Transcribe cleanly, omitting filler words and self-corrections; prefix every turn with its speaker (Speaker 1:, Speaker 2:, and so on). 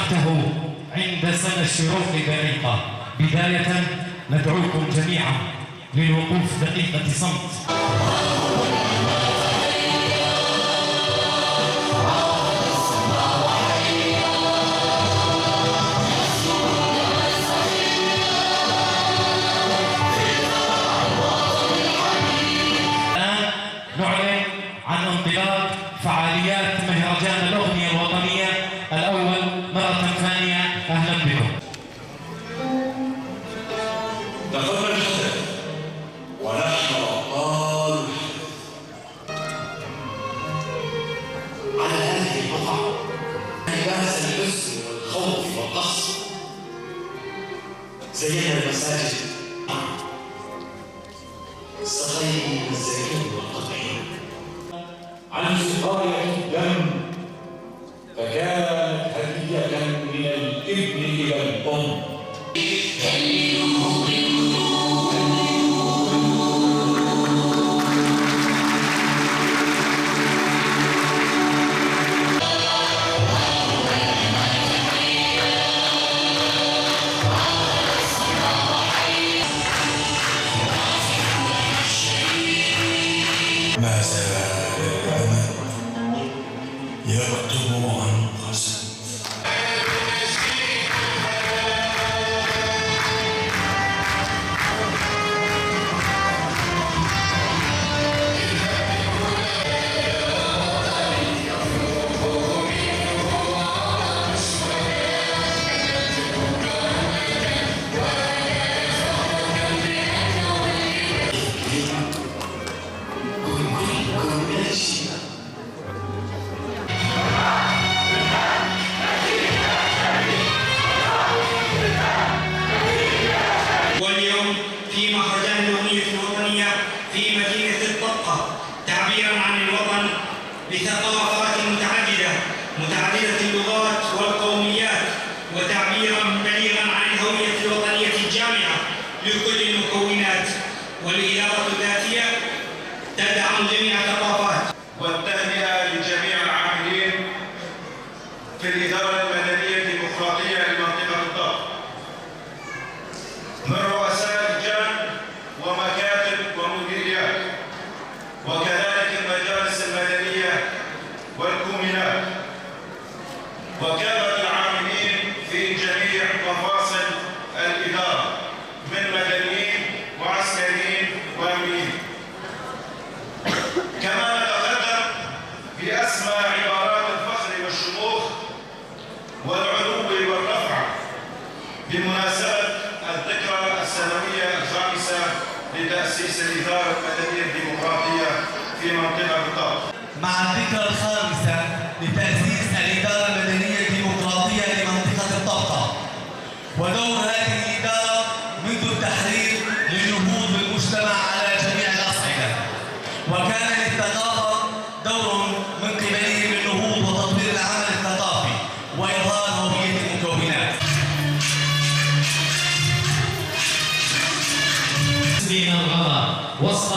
Speaker 1: جمعته عند سنة الشروق بريقة. بداية ندعوكم جميعا للوقوف دقيقة صمت. نعلن عن انطلاق فعاليات مهرجان الأغنية الوطنية الأول مرة ثانية. أهلا بكم.
Speaker 2: دخلنا الحدث ونحن أبطال على هذه البقعة لباس الحزن والخوف والقصف. زينا المساجد، سقينا الزيتون والقطعين عن سقاية الدم، فكانت هدية من الابن إلى الأم. ما زال الأمل يكتب عن قسم.
Speaker 3: واليوم في مهرجان الأغنية الوطنية في مدينة الطبقة، تعبيرا عن الوطن بثقافات متعددة اللغات والقوميات، وتعبيرا بليغا عن الهوية الوطنية الجامعة لكل المكونات. والإدارة الذاتية تدعم جميع الثقافات.
Speaker 4: والتهنئة لجميع العاملين في الإدارة المدنية الديمقراطية لمنطقة الطبقة، من رؤساء لجان ومكاتب ومديريات، وكذلك المجالس المدنية والكومينات، وكافة العاملين في جميع مفاصل الإدارة من مدنيين وعسكريين وأمنيين. كما نتقدم بأسمى عبارات الفخر والشموخ والعلو والرفعة بمناسبة الذكرى السنوية الخامسة لتأسيس الإدارة المدنية الديمقراطية في منطقة الطبقة.
Speaker 5: مع الذكرى الخامسة لتأسيس الإدارة المدنية الديمقراطية لمنطقة الطبقة، ودور هذه الإدارة منذ التحرير لنهوض المجتمع على جميع الأصعدة، وكان للثقافة دور من قبلهم للنهوض وتطوير العمل الثقافي وإظهار هوية المكونات.
Speaker 1: من الغضب وسط